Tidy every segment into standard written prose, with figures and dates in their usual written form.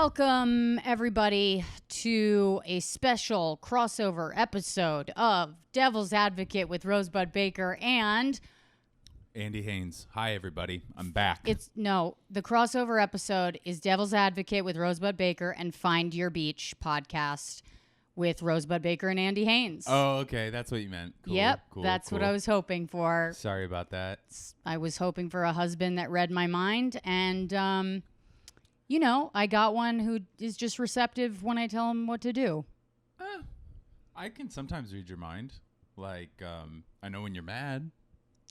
Welcome, everybody, to a special crossover episode of Devil's Advocate with Rosebud Baker and Andy Haynes. Hi, everybody. I'm back. The crossover episode is Devil's Advocate with Rosebud Baker and Find Your Beach podcast with Rosebud Baker and Andy Haynes. Oh, okay. That's what you meant. Cool, yep, cool, that's cool. what I was hoping for. Sorry about that. I was hoping for a husband that read my mind, and, I got one who is just receptive when I tell him what to do. I can sometimes read your mind. Like, I know when you're mad.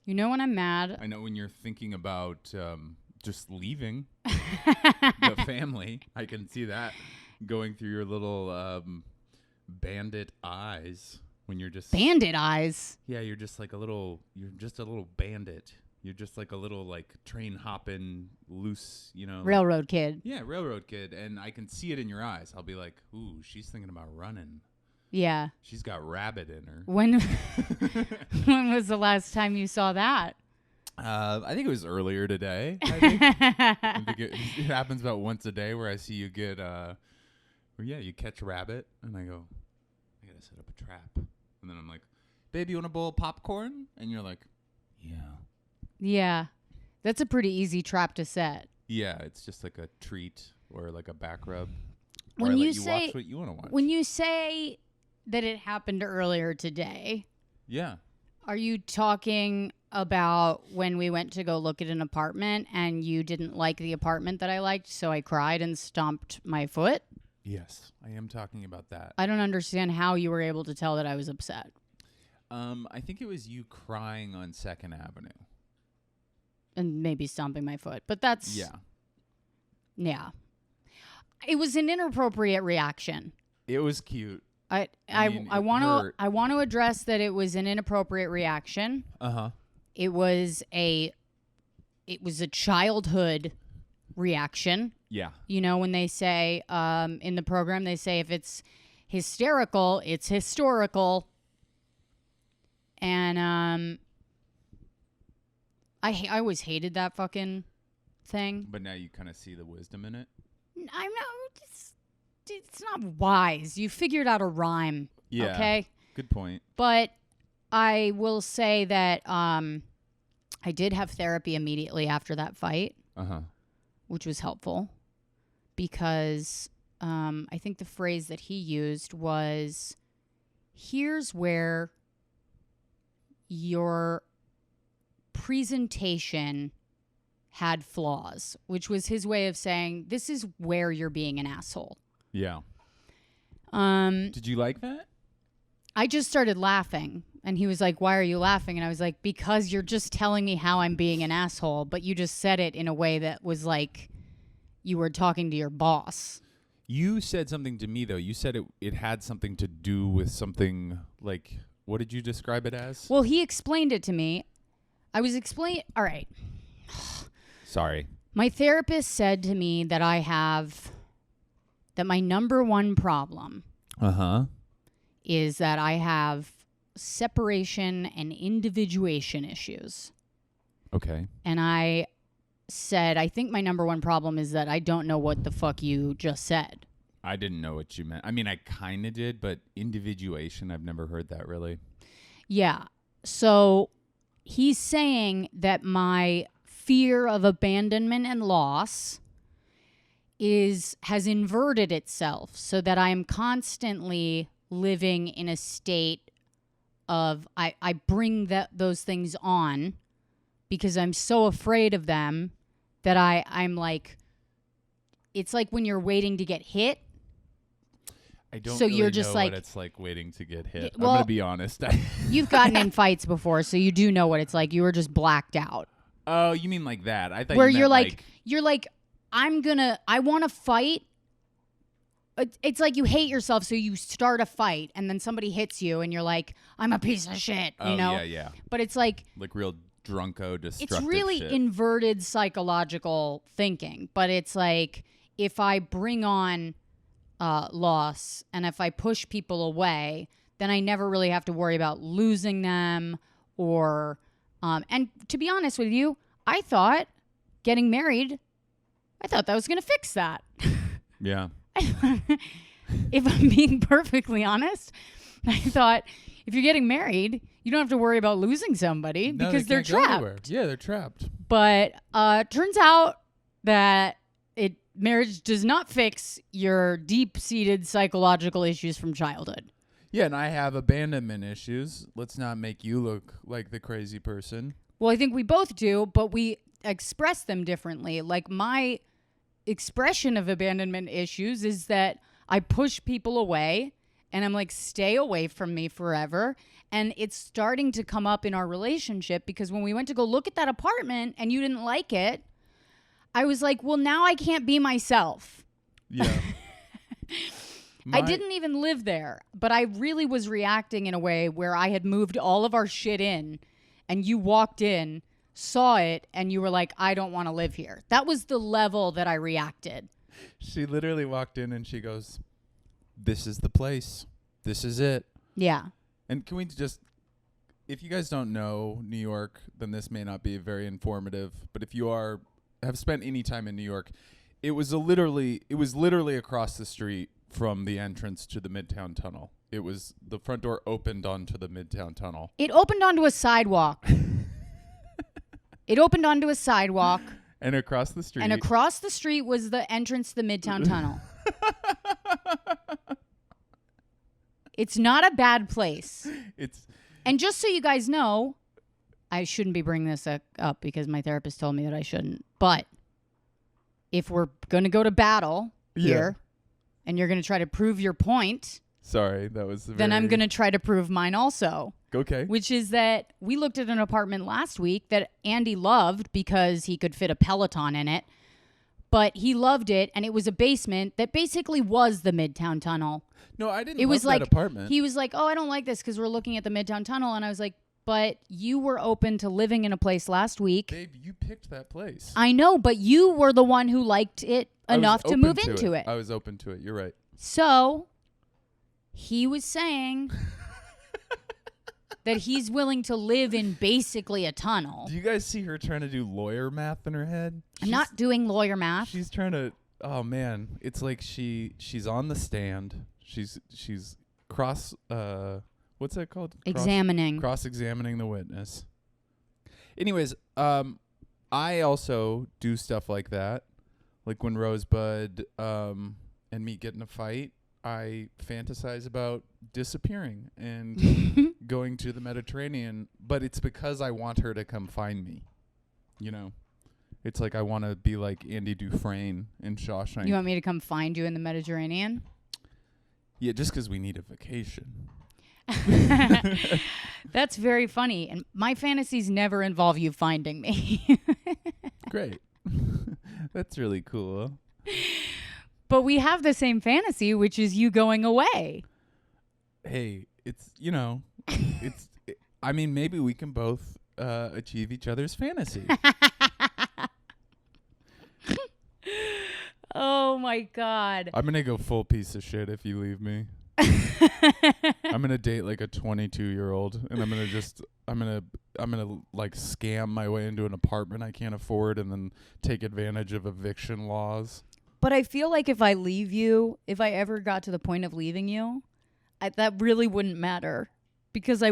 You know when I'm mad. I know when you're thinking about just leaving the family. I can see that going through your little bandit eyes when you're just... Bandit eyes? Yeah, you're just a little bandit. You're just like a little like train hopping loose, Railroad kid. Yeah, railroad kid. And I can see it in your eyes. I'll be like, ooh, she's thinking about running. Yeah. She's got rabbit in her. When was the last time you saw that? I think it was earlier today. I think it happens about once a day where I see you get, you catch rabbit. And I go, I got to set up a trap. And then I'm like, babe, you want a bowl of popcorn? And you're like, yeah. Yeah. That's a pretty easy trap to set. Yeah, it's just like a treat or like a back rub. When or you let you say watch what you want to watch. When you say that it happened earlier today, yeah. Are you talking about when we went to go look at an apartment and you didn't like the apartment that I liked, so I cried and stomped my foot? Yes, I am talking about that. I don't understand how you were able to tell that I was upset. I think it was you crying on 2nd Avenue. And maybe stomping my foot. But that's... Yeah. Yeah. It was an inappropriate reaction. It was cute. I want to address that it was an inappropriate reaction. Uh-huh. It was a childhood reaction. Yeah. You know, when they say in the program, they say if it's hysterical, it's historical. And I always hated that fucking thing. But now you kind of see the wisdom in it. I'm not. It's not wise. You figured out a rhyme. Yeah. Okay. Good point. But I will say that I did have therapy immediately after that fight. Uh-huh. Which was helpful because I think the phrase that he used was, here's where your presentation had flaws, which was his way of saying, this is where you're being an asshole. Yeah. Did you like that? I just started laughing. And he was like, why are you laughing? And I was like, because you're just telling me how I'm being an asshole, but you just said it in a way that was like you were talking to your boss. You said something to me, though. You said it had something to do with something like, what did you describe it as? Well, he explained it to me. All right. Sorry. My therapist said to me that that my number one problem is that I have separation and individuation issues. Okay. And I said, I think my number one problem is that I don't know what the fuck you just said. I didn't know what you meant. I mean, I kind of did, but individuation, I've never heard that really. Yeah. So he's saying that fear of abandonment and loss has inverted itself so that I am constantly living in a state of I bring those things on because I'm so afraid of them that I'm like, it's like when you're waiting to get hit. I don't so really you're just know like, what it's like waiting to get hit. Well, I'm going to be honest. You've gotten in fights before, so you do know what it's like. You were just blacked out. Oh, you mean like that? I thought where you you're meant like, I want to fight. It's like you hate yourself, so you start a fight, and then somebody hits you, and you're like, I'm a piece of shit, you know? Yeah. But it's like real drunko, destructive it's really shit. Inverted psychological thinking. But it's like, if I bring on loss, and if I push people away, then I never really have to worry about losing them or... and to be honest with you, I thought getting married, I thought that was going to fix that. Yeah. If I'm being perfectly honest, I thought if you're getting married, you don't have to worry about losing somebody No, because they they're can't go anywhere. trapped. Yeah, they're trapped. But turns out that marriage does not fix your deep-seated psychological issues from childhood. Yeah, and I have abandonment issues. Let's not make you look like the crazy person. Well, I think we both do, but we express them differently. Like my expression of abandonment issues is that I push people away and I'm like, stay away from me forever. And it's starting to come up in our relationship because when we went to go look at that apartment and you didn't like it, I was like, well, now I can't be myself. Yeah. I didn't even live there, but I really was reacting in a way where I had moved all of our shit in and you walked in, saw it, and you were like, I don't want to live here. That was the level that I reacted. She literally walked in and she goes, this is the place. This is it. Yeah. And can we just, if you guys don't know New York, then this may not be very informative. But if you have spent any time in New York, it was literally across the street from the entrance to the Midtown Tunnel. It was, the front door opened onto the Midtown Tunnel. It opened onto a sidewalk. It opened onto a sidewalk. And across the street. And across the street was the entrance to the Midtown Tunnel. It's not a bad place. And just so you guys know, I shouldn't be bringing this up because my therapist told me that I shouldn't. But if we're going to go to battle here and you're going to try to prove your point. Sorry, that was then I'm going to try to prove mine also. Okay. Which is that we looked at an apartment last week that Andy loved because he could fit a Peloton in it. But he loved it, and it was a basement that basically was the Midtown Tunnel. No, I didn't love that apartment. He was like, oh, I don't like this because we're looking at the Midtown Tunnel. And I was like, but you were open to living in a place last week. Babe, you picked that place. I know, but you were the one who liked it enough to move into it. I was open to it. You're right. So he was saying that he's willing to live in basically a tunnel. Do you guys see her trying to do lawyer math in her head? I'm not doing lawyer math. She's trying to, oh man, it's like she's on the stand. She's what's that called? Cross-examining the witness. Anyways, I also do stuff like that. Like when Rosebud and me get in a fight, I fantasize about disappearing and going to the Mediterranean, but it's because I want her to come find me. You know? It's like I want to be like Andy Dufresne in Shawshank. You want me to come find you in the Mediterranean? Yeah, just because we need a vacation. That's very funny. And my fantasies never involve you finding me. Great. That's really cool. But we have the same fantasy, which is you going away. Hey, I mean, maybe we can both achieve each other's fantasy. Oh my God. I'm going to go full piece of shit if you leave me. I'm going to date like a 22-year-old and I'm going to like scam my way into an apartment I can't afford and then take advantage of eviction laws. But I feel like if I leave you, if I ever got to the point of leaving you, that really wouldn't matter. Because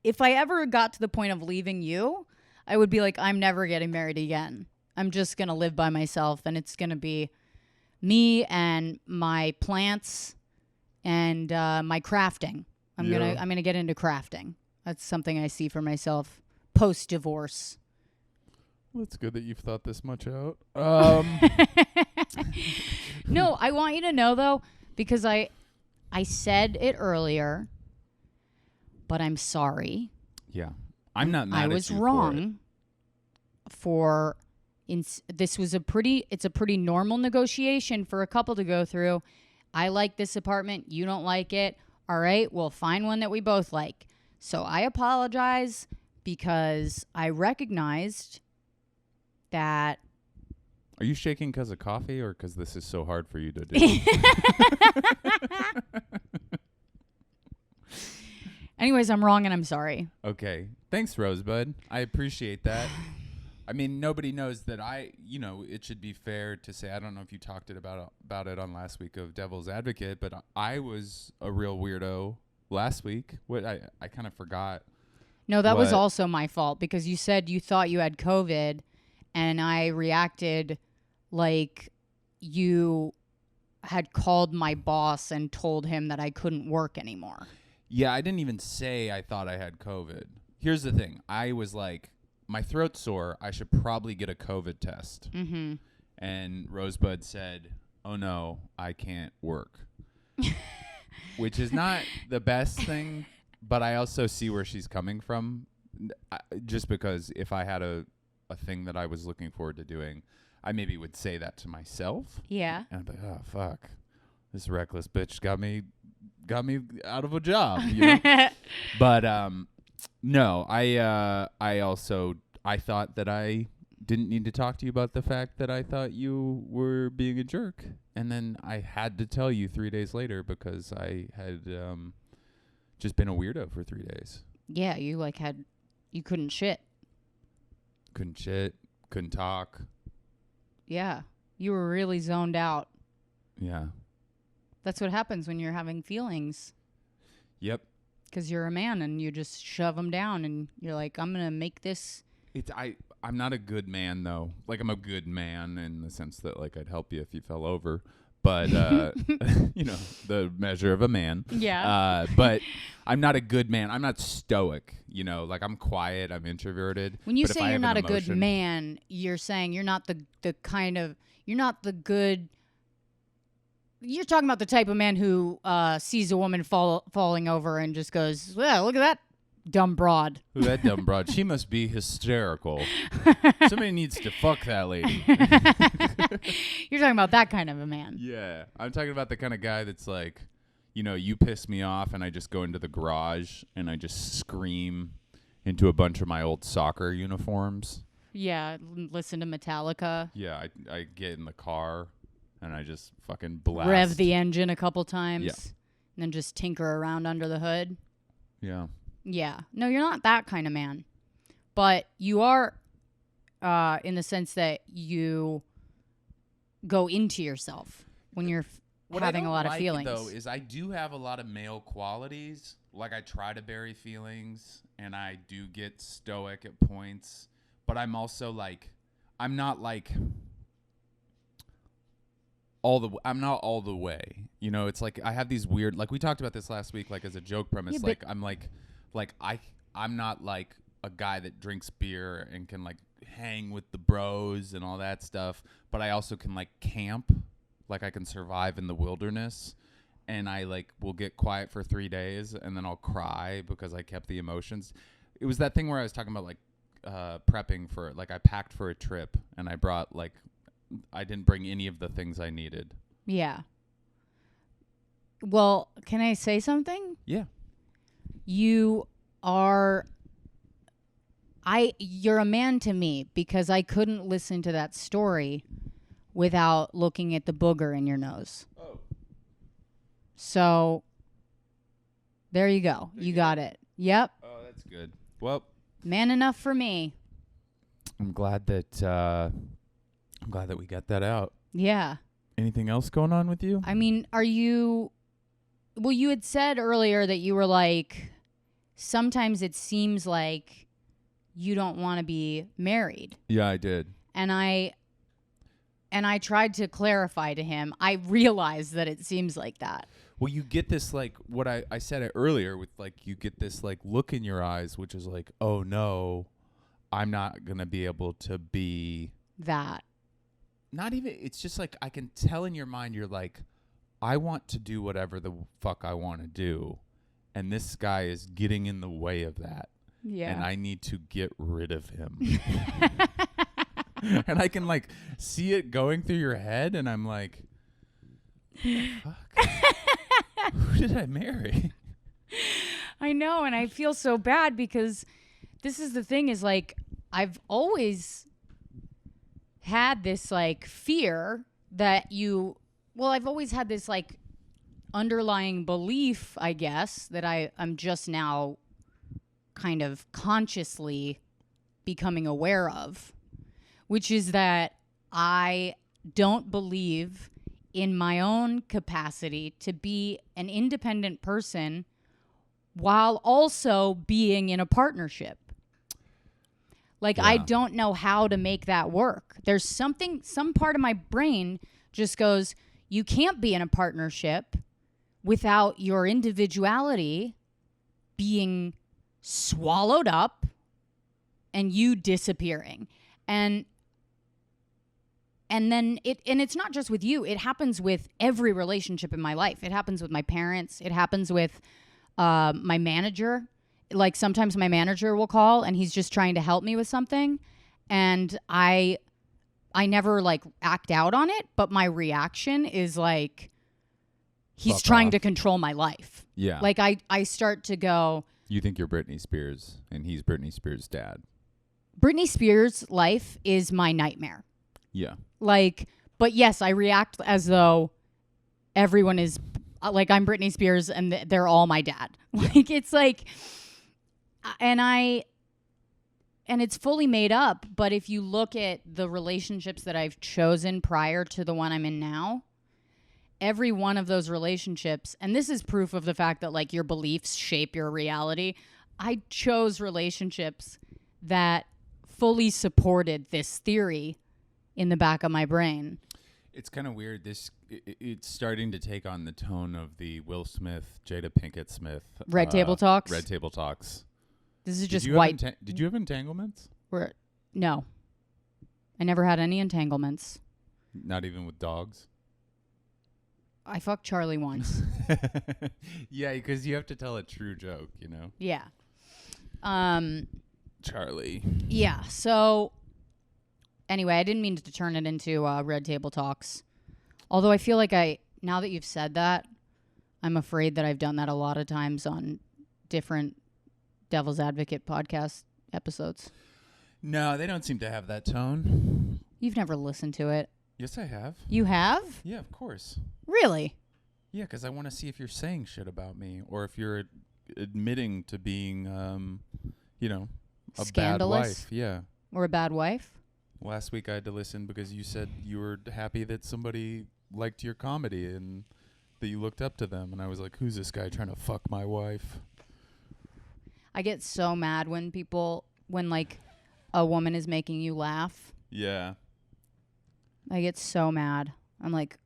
if I ever got to the point of leaving you, I would be like, I'm never getting married again. I'm just going to live by myself and it's going to be me and my plants and my crafting. I'm gonna get into crafting. That's something I see for myself post-divorce. Well, it's good that you've thought this much out. No, I want you to know though, because I said it earlier, but I'm sorry. Yeah, I'm not mad at you. I was wrong. This was it's a pretty normal negotiation for a couple to go through. I like this apartment. You don't like it. All right, we'll find one that we both like. So I apologize because I recognized that. Are you shaking because of coffee or because this is so hard for you to do? Anyways, I'm wrong and I'm sorry. Okay. Thanks, Rosebud. I appreciate that. I mean, nobody knows that it should be fair to say, I don't know if you talked about it on last week of Devil's Advocate, but I was a real weirdo last week. What I kind of forgot. No, that was also my fault because you said you thought you had COVID and I reacted like you had called my boss and told him that I couldn't work anymore. Yeah, I didn't even say I thought I had COVID. Here's the thing. I was like, my throat's sore. I should probably get a COVID test. Mm-hmm. And Rosebud said, oh, no, I can't work. Which is not the best thing, but I also see where she's coming from. Just because if I had a thing that I was looking forward to doing, I maybe would say that to myself. Yeah. And I'd be like, oh, fuck. This reckless bitch got me out of a job. You know? But no, I thought that I didn't need to talk to you about the fact that I thought you were being a jerk. And then I had to tell you 3 days later because I had just been a weirdo for 3 days. Yeah, you couldn't shit. Couldn't shit, couldn't talk. Yeah, you were really zoned out. Yeah. That's what happens when you're having feelings. Yep. Because you're a man and you just shove them down and you're like, I'm going to make this. I'm not a good man, though. Like, I'm a good man in the sense that, like, I'd help you if you fell over. But, the measure of a man. Yeah. But I'm not a good man. I'm not stoic, Like, I'm quiet. I'm introverted. When you say you're not a good man, you're saying you're not you're not the good. You're talking about the type of man who sees a woman falling over and just goes, well, look at that dumb broad. Who that dumb broad? She must be hysterical. Somebody needs to fuck that lady. You're talking about that kind of a man. Yeah. I'm talking about the kind of guy that's like, you piss me off and I just go into the garage and I just scream into a bunch of my old soccer uniforms. Yeah. Listen to Metallica. Yeah. I get in the car and I just fucking blast. Rev the engine a couple times. Yeah. And then just tinker around under the hood. Yeah. Yeah. No, you're not that kind of man. But you are in the sense that you go into yourself when you're having a lot of feelings. What I don't like, though, is I do have a lot of male qualities. Like, I try to bury feelings, and I do get stoic at points. But I'm also, like, I'm not, like... I'm not all the way. It's like I have these weird, like we talked about this last week, like as a joke premise. Yeah, I'm not like a guy that drinks beer and can like hang with the bros and all that stuff, but I also can like camp, like I can survive in the wilderness, and I like will get quiet for 3 days and then I'll cry because I kept the emotions. It was that thing where I was talking about like prepping for, like I packed for a trip and I brought like, I didn't bring any of the things I needed. Yeah. Well, can I say something? Yeah. You're a man to me because I couldn't listen to that story without looking at the booger in your nose. Oh. So there you go. You got it. Yep. Oh, that's good. Well, man enough for me. I'm glad that we got that out. Yeah. Anything else going on with you? I mean, you had said earlier that you were like, sometimes it seems like you don't want to be married. Yeah, I did. And I tried to clarify to him. I realized that it seems like that. Well, you get this, like, what I said it earlier with, like, you get this, like, look in your eyes, which is like, oh, no, I'm not going to be able to be... that. Not even, it's just like, I can tell in your mind, you're like, I want to do whatever the fuck I want to do. And this guy is getting in the way of that. Yeah. And I need to get rid of him. And I can like see it going through your head. And I'm like, fuck? Who did I marry? I know. And I feel so bad because this is the thing is like, I've always had this like fear that I've always had this like underlying belief, I guess, that I'm just now kind of consciously becoming aware of, which is that I don't believe in my own capacity to be an independent person while also being in a partnership. Like, I don't know how to make that work. There's some part of my brain just goes, you can't be in a partnership without your individuality being swallowed up and you disappearing. And then it's not just with you. It happens with every relationship in my life. It happens with my parents. It happens with my manager. Like, sometimes my manager will call and he's just trying to help me with something, and I never like act out on it, but my reaction is like, he's trying to control my life. Yeah. Like, I start to go, you think you're Britney Spears and he's Britney Spears' dad. Britney Spears' life is my nightmare. Yeah. Like, but yes, I react as though everyone is like, I'm Britney Spears and they're all my dad. Like, it's like, and it's fully made up. But if you look at the relationships that I've chosen prior to the one I'm in now, every one of those relationships, and this is proof of the fact that like your beliefs shape your reality. I chose relationships that fully supported this theory in the back of my brain. It's kind of weird. It's starting to take on the tone of the Will Smith, Jada Pinkett Smith. Red Table Talks? Red Table Talks. This is just white. Did you have entanglements? No. I never had any entanglements. Not even with dogs? I fucked Charlie once. Yeah, because you have to tell a true joke, you know? Yeah. Charlie. Yeah, so anyway, I didn't mean to turn it into Red Table Talks. Although I feel like now that you've said that, I'm afraid that I've done that a lot of times on different Devil's Advocate podcast episodes. No, they don't seem to have that tone. You've never listened to it. Yes, I have. You have? Yeah, of course. Really? Yeah, because I want to see if you're saying shit about me or if you're admitting to being, a bad wife. Yeah. Or a bad wife? Last week I had to listen because you said you were happy that somebody liked your comedy and that you looked up to them. And I was like, who's this guy trying to fuck my wife? I get so mad when like a woman is making you laugh. Yeah. I get so mad. I'm like,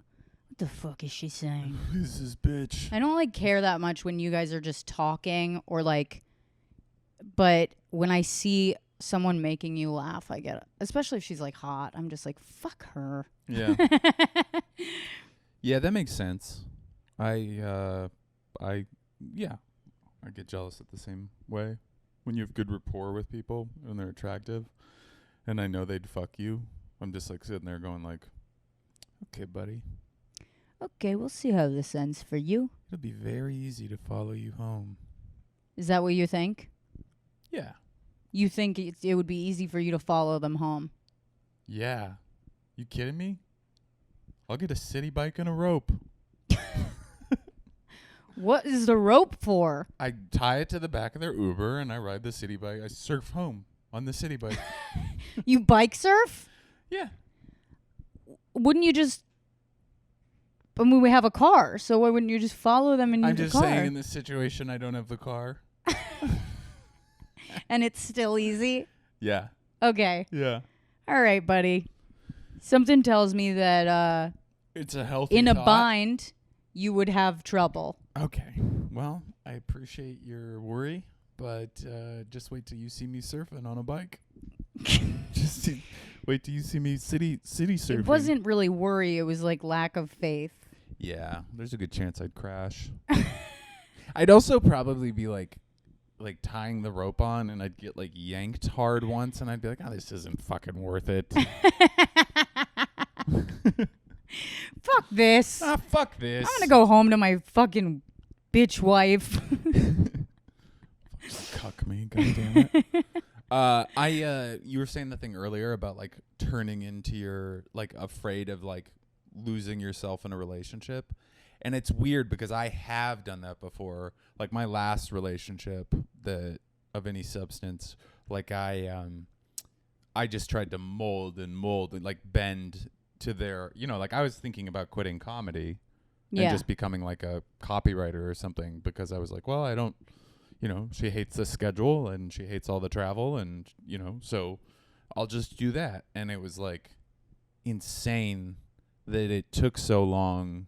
what the fuck is she saying? Who's this bitch? I don't like care that much when you guys are just talking or like, but when I see someone making you laugh, I get it. Especially if she's like hot. I'm just like, fuck her. Yeah. Yeah, that makes sense. I get jealous at the same way. When you have good rapport with people and they're attractive and I know they'd fuck you, I'm just like sitting there going like, okay, buddy. Okay, we'll see how this ends for you. It'll be very easy to follow you home. Is that what you think? Yeah. You think it would be easy for you to follow them home? Yeah. You kidding me? I'll get a city bike and a rope. What is the rope for? I tie it to the back of their Uber and I ride the city bike. I surf home on the city bike. You bike surf? Yeah. Wouldn't you just... I mean, we have a car, so why wouldn't you just follow them in the car? I'm just saying in this situation I don't have the car. And it's still easy? Yeah. Okay. Yeah. All right, buddy. Something tells me that it's a healthy in thought. A bind, you would have trouble. Okay. Well, I appreciate your worry, but just wait till you see me surfing on a bike. Wait till you see me city surfing. It wasn't really worry. It was like lack of faith. Yeah. There's a good chance I'd crash. I'd also probably be like tying the rope on and I'd get like yanked hard once and I'd be like, oh, this isn't fucking worth it. Fuck this. Fuck this. I'm going to go home to my fucking bitch wife. Cuck me, goddammit. You were saying the thing earlier about like turning into your like afraid of like losing yourself in a relationship. And it's weird because I have done that before. Like my last relationship of any substance, like I I just tried to mold and like bend to their, like I was thinking about quitting comedy and just becoming like a copywriter or something, because I was like, well, I don't, she hates the schedule and she hates all the travel, and, so I'll just do that. And it was like insane that it took so long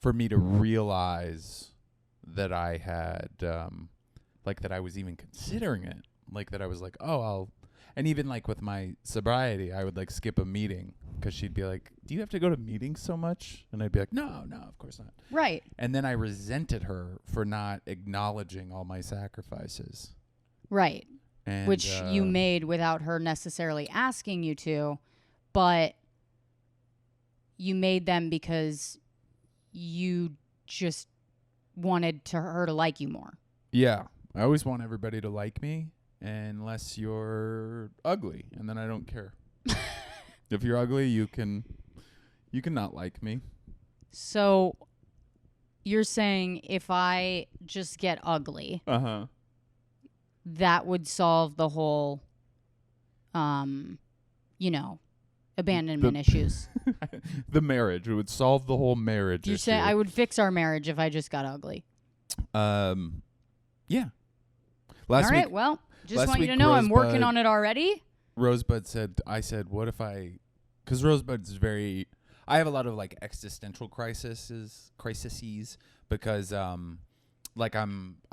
for me to realize that I had, like that I was even considering it. Like that I was like, and even like with my sobriety, I would like skip a meeting because she'd be like, do you have to go to meetings so much? And I'd be like, no, of course not. Right. And then I resented her for not acknowledging all my sacrifices. Right. And, which you made without her necessarily asking you to, but you made them because you just wanted her to like you more. Yeah. I always want everybody to like me unless you're ugly, and then I don't care. If you're ugly, you can not like me. So you're saying if I just get ugly, that would solve the whole, abandonment issues. The marriage. It would solve the whole marriage issue. You say I would fix our marriage if I just got ugly. Yeah. All right, well, just want you to know I'm working on it already. Rosebud said, what if because Rosebud's I have a lot of like existential crises because I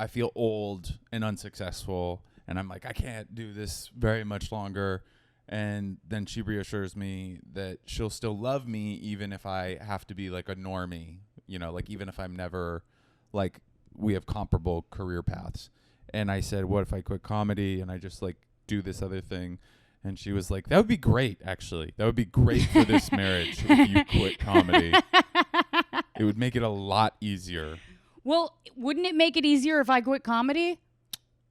feel old and unsuccessful, and I'm like, I can't do this very much longer. And then she reassures me that she'll still love me even if I have to be like a normie, like even if I'm never like we have comparable career paths. And I said, what if I quit comedy and I just like do this other thing? And she was like, that would be great, actually. That would be great for this marriage if you quit comedy. It would make it a lot easier. Well, wouldn't it make it easier if I quit comedy?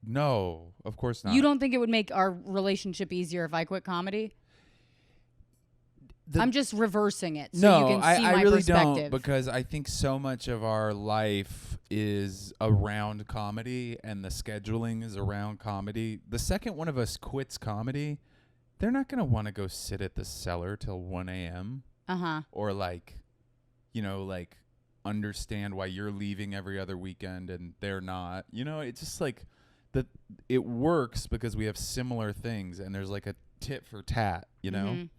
No, of course not. You don't think it would make our relationship easier if I quit comedy? I'm just reversing it so you can see my really perspective. Don't, because I think so much of our life is around comedy and the scheduling is around comedy. The second one of us quits comedy, they're not going to want to go sit at the cellar till 1 a.m. Or like understand why you're leaving every other weekend and they're not. It's just like it works because we have similar things and there's like a tit for tat, You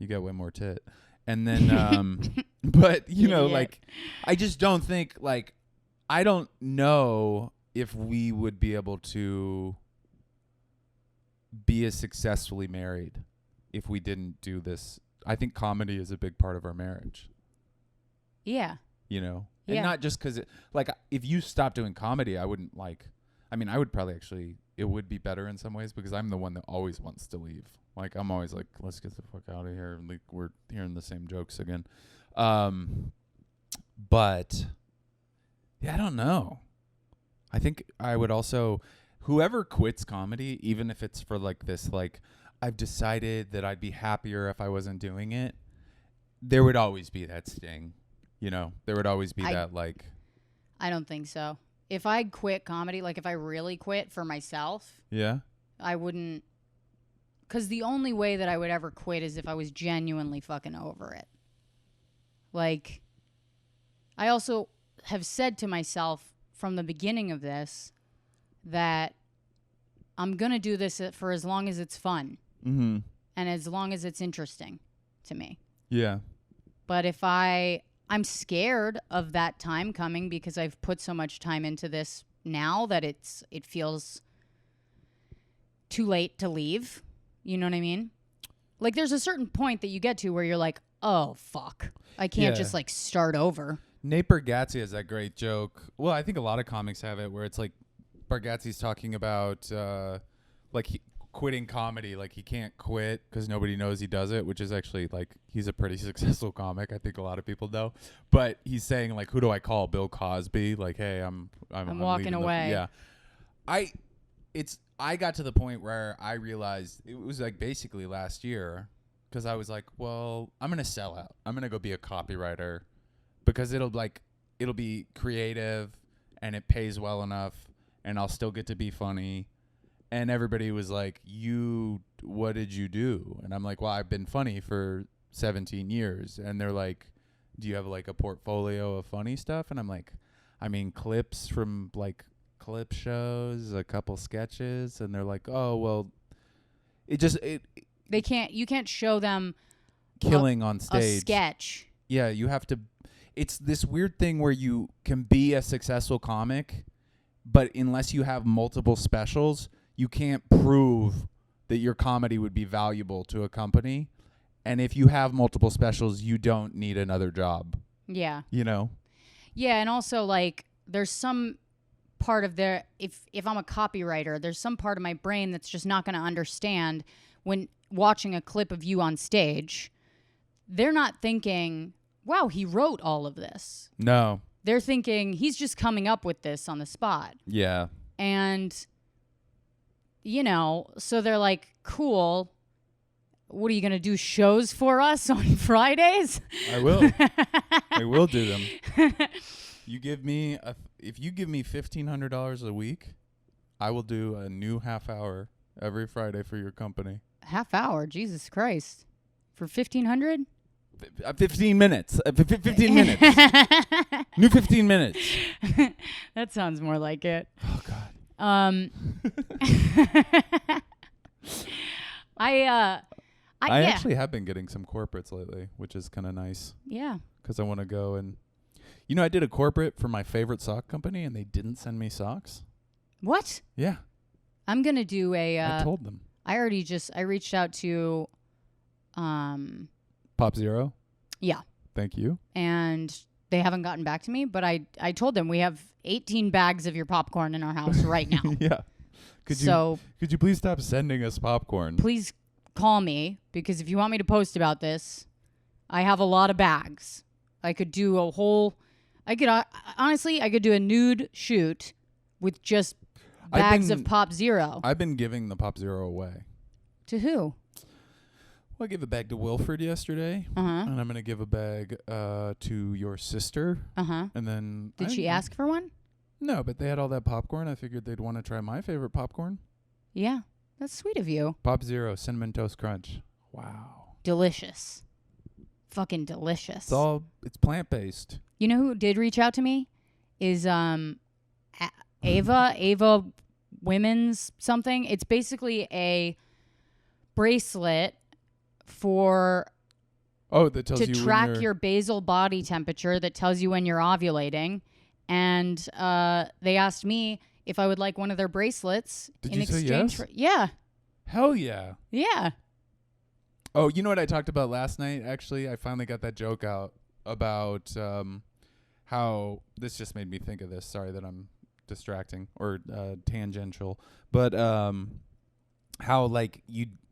got way more tit. And then, but, like, I just don't think, like, I don't know if we would be able to be as successfully married if we didn't do this. I think comedy is a big part of our marriage. Yeah. And not just because, like, if you stopped doing comedy, I wouldn't, like, I would probably actually, it would be better in some ways because I'm the one that always wants to leave. Like, I'm always like, let's get the fuck out of here. Like, we're hearing the same jokes again. But, yeah, I don't know. I think I would also, whoever quits comedy, even if it's for, like, this, like, I've decided that I'd be happier if I wasn't doing it, there would always be that sting. There would always be that, like. I don't think so. If I quit comedy, like, if I really quit for myself. Yeah. I wouldn't. Because the only way that I would ever quit is if I was genuinely fucking over it. Like, I also have said to myself from the beginning of this that I'm going to do this for as long as it's fun. Mm-hmm. And as long as it's interesting to me. Yeah. But if I'm scared of that time coming because I've put so much time into this now that it feels too late to leave. You know what I mean? Like, there's a certain point that you get to where you're like, oh, fuck. I can't just, like, start over. Nate Bargatze has that great joke. Well, I think a lot of comics have it where it's like Bargatze's talking about, quitting comedy. Like, he can't quit because nobody knows he does it, which is actually, like, he's a pretty successful comic. I think a lot of people know. But he's saying, like, who do I call? Bill Cosby? Like, hey, I'm walking away. I got to the point where I realized it was like basically last year because I was like, well, I'm going to sell out. I'm going to go be a copywriter because it'll be creative and it pays well enough and I'll still get to be funny. And everybody was like, what did you do? And I'm like, well, I've been funny for 17 years. And they're like, do you have like a portfolio of funny stuff? And I'm like, I mean, clips from like clip shows, a couple sketches. And they're like, oh, well, you can't show them killing on stage. A sketch. Yeah, you have to. It's this weird thing where you can be a successful comic, but unless you have multiple specials, you can't prove that your comedy would be valuable to a company. And if you have multiple specials, you don't need another job. Yeah. You know? Yeah, and also like there's some part of their if I'm a copywriter, there's some part of my brain that's just not going to understand when watching a clip of you on stage. They're not thinking, wow, he wrote all of this. No. They're thinking he's just coming up with this on the spot. Yeah. And, you know, so they're like, cool. What are you going to do, shows for us on Fridays? I will. I will do them. You give me if you give me $1,500 a week, I will do a new half hour every Friday for your company. Half hour? Jesus Christ. For $1,500? 15 minutes. 15 minutes. New 15 minutes. That sounds more like it. Oh God. I actually have been getting some corporates lately, which is kind of nice. Yeah. Because I want to go and, I did a corporate for my favorite sock company, and they didn't send me socks. What? Yeah. I'm gonna do a. I told them. I reached out to. Pop Zero. Yeah. Thank you. And they haven't gotten back to me, but I told them we have 18 bags of your popcorn in our house right now. Yeah. Could you please stop sending us popcorn? Please call me, because if you want me to post about this, I have a lot of bags. I could do honestly do a nude shoot with just bags of Pop Zero. I've been giving the Pop Zero away. To who? Well, I gave a bag to Wilford yesterday, and I'm going to give a bag to your sister. And then Did she ask for one? No, but they had all that popcorn. I figured they'd want to try my favorite popcorn. Yeah, that's sweet of you. Pop Zero Cinnamon Toast Crunch. Wow. Delicious. Fucking delicious. It's plant-based. You know who did reach out to me? Is Ava Women's something. It's basically a bracelet that tells you to track your basal body temperature, that tells you when you're ovulating. And they asked me if I would like one of their bracelets. Did you say yes? Yeah. Hell yeah. Yeah. Oh, you know what I talked about last night? Actually, I finally got that joke out about how this just made me think of this. Sorry that I'm distracting or tangential, but how like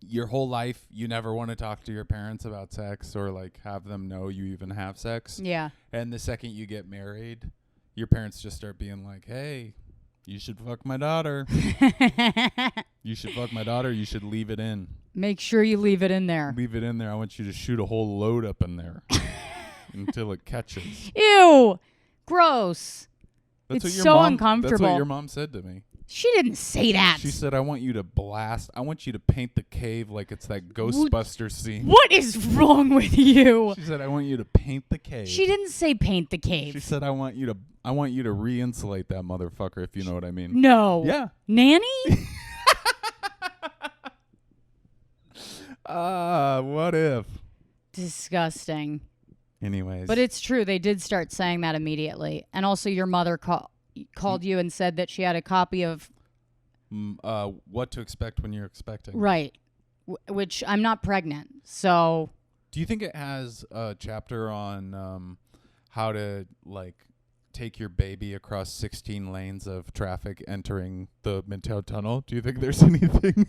your whole life you never want to talk to your parents about sex or like have them know you even have sex. Yeah. And the second you get married, your parents just start being like, "Hey, you should fuck my daughter. You should fuck my daughter. You should leave it in. Make sure you leave it in there. Leave it in there. I want you to shoot a whole load up in there until it catches." Ew. Gross. That's it's so uncomfortable. That's what your mom said to me. She didn't say that. She said, I want you to paint the cave like it's that Ghostbusters scene. What is wrong with you? She said, I want you to paint the cave. She didn't say paint the cave. She said, I want you to re-insulate that motherfucker, if you know what I mean. No. Yeah. Nanny? What if? Disgusting. Anyways. But it's true. They did start saying that immediately. And also your mother called you and said that she had a copy of What to Expect When You're Expecting. Right. Which I'm not pregnant. So do you think it has a chapter on how to like take your baby across 16 lanes of traffic entering the Midtown Tunnel? Do you think there's anything?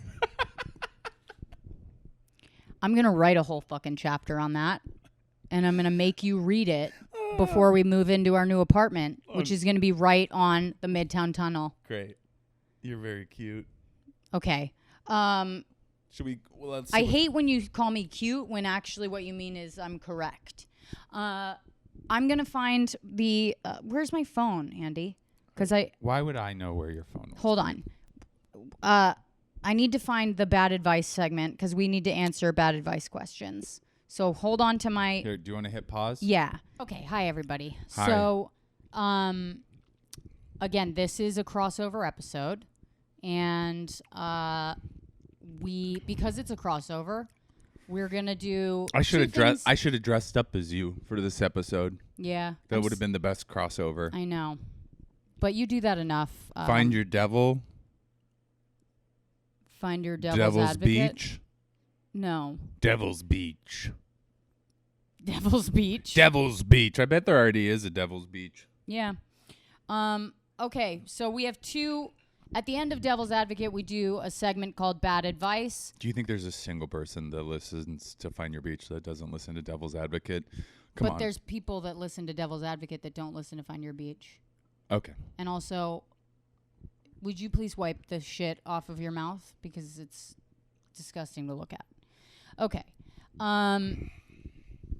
I'm going to write a whole fucking chapter on that. And I'm going to make you read it before we move into our new apartment, which is going to be right on the Midtown Tunnel. Great. You're very cute. Okay. Should we? Well, let's see. I hate when you call me cute when actually what you mean is I'm correct. I'm going to find the... where's my phone, Andy? Because Why would I know where your phone is? Hold on. need to find the bad advice segment because we need to answer bad advice questions. So hold on to my... Here, do you want to hit pause? Yeah. Okay. Hi, everybody. Hi. So, again, this is a crossover episode. And because it's a crossover, we're going to do... I should have dressed up as you for this episode. Yeah. That would have been the best crossover. I know. But you do that enough. Find your devil. Find your devil's advocate. Beach. No. Devil's Beach. Devil's Beach. Devil's Beach. I bet there already is a Devil's Beach. Yeah. Okay, so we have two. At the end of Devil's Advocate, we do a segment called Bad Advice. Do you think there's a single person that listens to Find Your Beach that doesn't listen to Devil's Advocate? Come on. But there's people that listen to Devil's Advocate that don't listen to Find Your Beach. Okay. And also, would you please wipe the shit off of your mouth? Because it's disgusting to look at. Okay.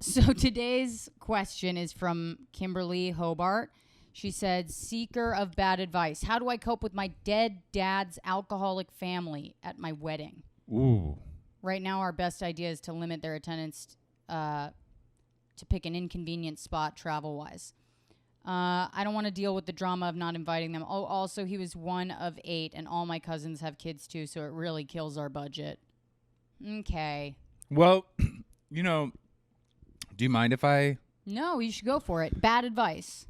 So today's question is from Kimberly Hobart. She said, seeker of bad advice. How do I cope with my dead dad's alcoholic family at my wedding? Ooh. Right now, our best idea is to limit their attendance to pick an inconvenient spot travel-wise. I don't want to deal with the drama of not inviting them. Oh, also, he was one of 8, and all my cousins have kids, too, so it really kills our budget. Okay. Well, do you mind if I... No, you should go for it. Bad advice.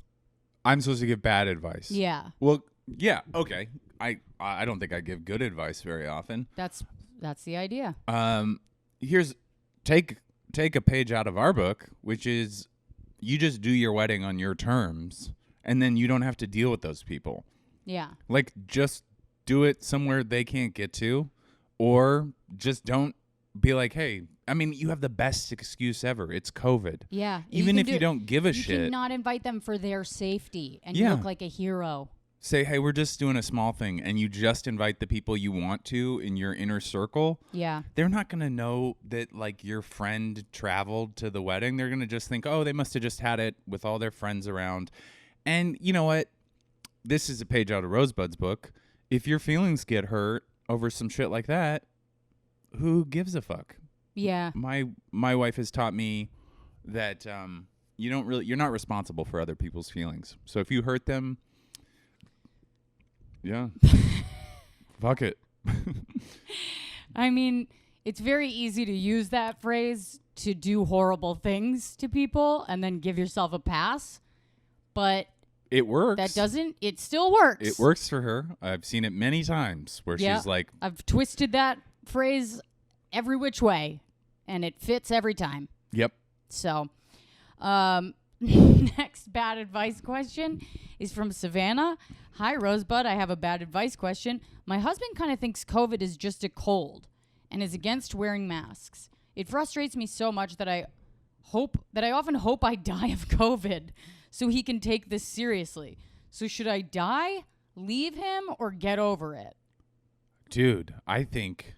I'm supposed to give bad advice. Yeah. Well, yeah, okay. I don't think I give good advice very often. That's the idea. Take a page out of our book, which is you just do your wedding on your terms, and then you don't have to deal with those people. Yeah. Like, just do it somewhere they can't get to, or just don't be like, hey, I mean, you have the best excuse ever. It's COVID. Yeah. Even if you don't give a shit. You cannot invite them for their safety, and you look like a hero. Say, hey, we're just doing a small thing, and you just invite the people you want to in your inner circle. Yeah. They're not going to know that, like, your friend traveled to the wedding. They're going to just think, oh, they must have just had it with all their friends around. And you know what? This is a page out of Rosebud's book. If your feelings get hurt over some shit like that, who gives a fuck? Yeah. My wife has taught me that you're not responsible for other people's feelings. So if you hurt them, yeah, fuck it. I mean, it's very easy to use that phrase to do horrible things to people and then give yourself a pass, but it works. It still works. It works for her. I've seen it many times where she's like, I've twisted that phrase every which way, and it fits every time. Yep. So, next bad advice question is from Savannah. Hi, Rosebud. I have a bad advice question. My husband kind of thinks COVID is just a cold and is against wearing masks. It frustrates me so much that I often hope I die of COVID so he can take this seriously. So should I die, leave him, or get over it? Dude, I think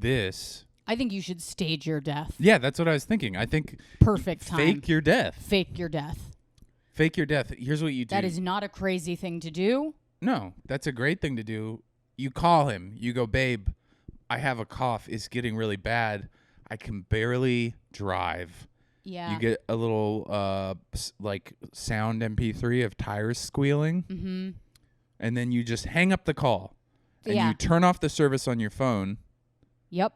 you should stage your death. Yeah, that's what I was thinking. I think perfect time. Fake your death. Fake your death. Fake your death. Here's what you do. That is not a crazy thing to do. No, that's a great thing to do. You call him. You go, babe, I have a cough. It's getting really bad. I can barely drive. Yeah. You get a little sound MP3 of tires squealing. Mm-hmm. And then you just hang up the call. And you turn off the service on your phone. Yep.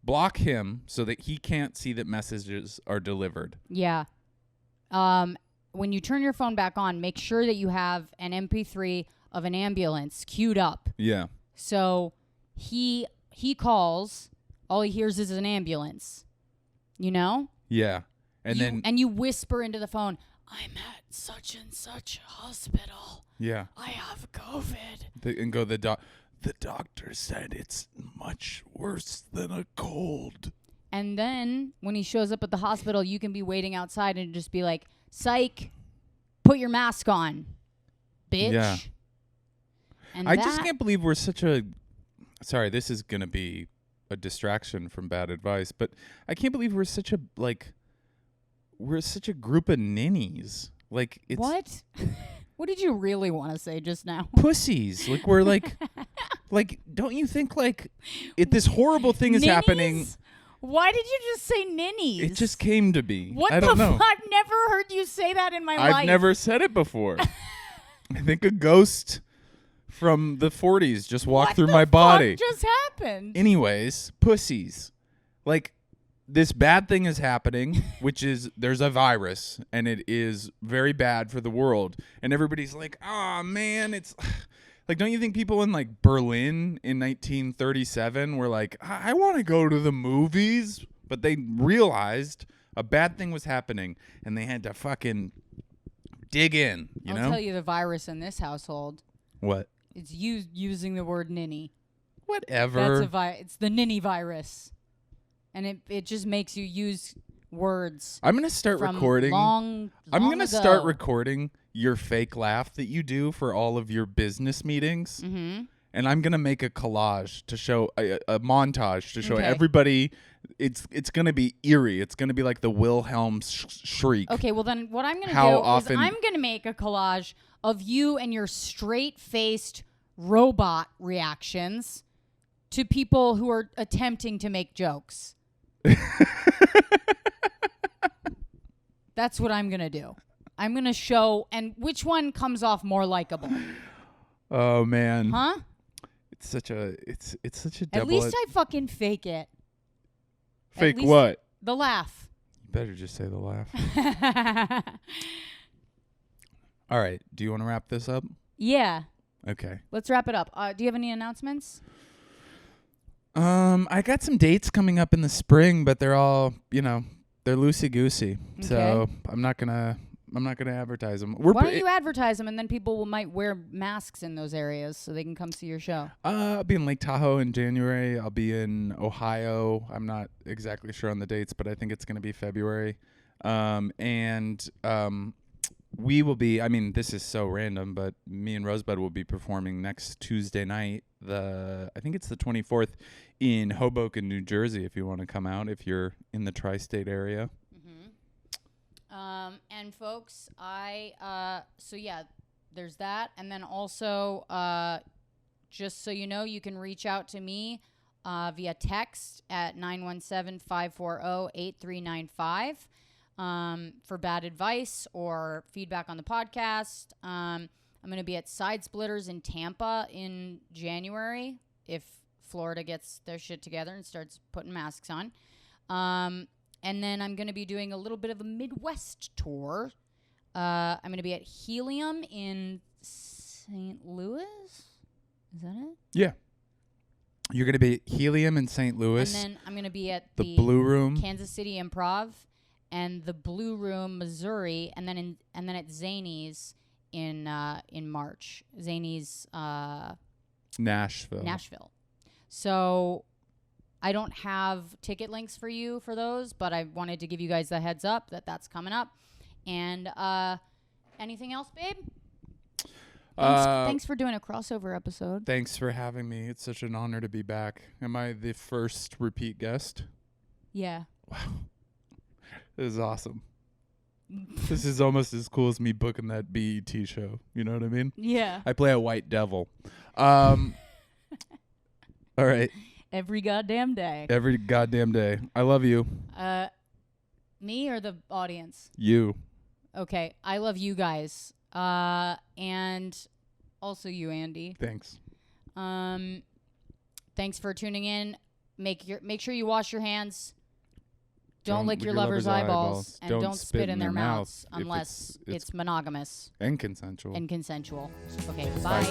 Block him so that he can't see that messages are delivered. Yeah. When you turn your phone back on, make sure that you have an MP3 of an ambulance queued up. Yeah. So he calls, all he hears is an ambulance. You know? Yeah. And you whisper into the phone, I'm at such and such hospital. Yeah. I have COVID. The doctor said it's much worse than a cold. And then when he shows up at the hospital, you can be waiting outside and just be like, psych, put your mask on, bitch. Yeah. And I just can't believe we're such a... Sorry, this is going to be a distraction from bad advice, but I can't believe we're such a group of ninnies. Like, it's... What? What did you really want to say just now? Pussies. Like, we're like... Like, don't you think like this horrible thing is happening? Why did you just say ninnies? It just came to me. What I don't know. I've never heard you say that in my life. I've never said it before. I think a ghost from the 40s just walked through my body. What just happened? Anyways, pussies. Like, this bad thing is happening, which is there's a virus, and it is very bad for the world. And everybody's like, oh, man, it's... Like, don't you think people in, like, Berlin in 1937 were like, I want to go to the movies? But they realized a bad thing was happening, and they had to fucking dig in, you know? I'll tell you the virus in this household. What? It's you using the word ninny. Whatever. That's it's the ninny virus. And it just makes you use words. I'm going to start recording. I'm going to start recording your fake laugh that you do for all of your business meetings. Mm-hmm. And I'm going to make a collage to show a montage to show Okay. everybody. It's going to be eerie. It's going to be like the Wilhelm shriek. Okay, well then what I'm going to How do often- is I'm going to make a collage of you and your straight-faced robot reactions to people who are attempting to make jokes. That's what I'm going to do. I'm going to show, and which one comes off more likable? Oh man. Huh? It's such a double. At least I fucking fake it. Fake what? The laugh. You better just say the laugh. All right. Do you want to wrap this up? Yeah. Okay. Let's wrap it up. Do you have any announcements? I got some dates coming up in the spring, but they're all, they're loosey goosey. Okay. So I'm not gonna advertise them. Why don't you advertise them, and then people might wear masks in those areas so they can come see your show? I'll be in Lake Tahoe in January. I'll be in Ohio. I'm not exactly sure on the dates, but I think it's going to be February. We will be, this is so random, but me and Rosebud will be performing next Tuesday night. I think it's the 24th in Hoboken, New Jersey, if you want to come out, if you're in the tri-state area. And folks, there's that. And then also, just so you know, you can reach out to me via text at 917-540-8395 for bad advice or feedback on the podcast. I'm going to be at Side Splitters in Tampa in January if Florida gets their shit together and starts putting masks on. And then I'm going to be doing a little bit of a Midwest tour. I'm going to be at Helium in St. Louis. Is that it? Yeah. You're going to be at Helium in St. Louis. And then I'm going to be at the Blue Room, Kansas City Improv, and the Blue Room, Missouri, and then at Zany's in March. Zany's Nashville. So I don't have ticket links for you for those, but I wanted to give you guys the heads up that that's coming up. And anything else, babe? Thanks for doing a crossover episode. Thanks for having me. It's such an honor to be back. Am I the first repeat guest? Yeah. Wow. This is awesome. This is almost as cool as me booking that BET show. You know what I mean? Yeah. I play a white devil. All right. Every goddamn day. Every goddamn day. I love you. Me or the audience? You. Okay. I love you guys. And also you, Andy. Thanks. Thanks for tuning in. Make sure you wash your hands. Don't lick your lover's eyeballs. And don't spit in their mouths unless it's monogamous. And consensual. Okay, bye.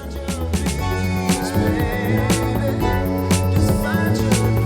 Bye.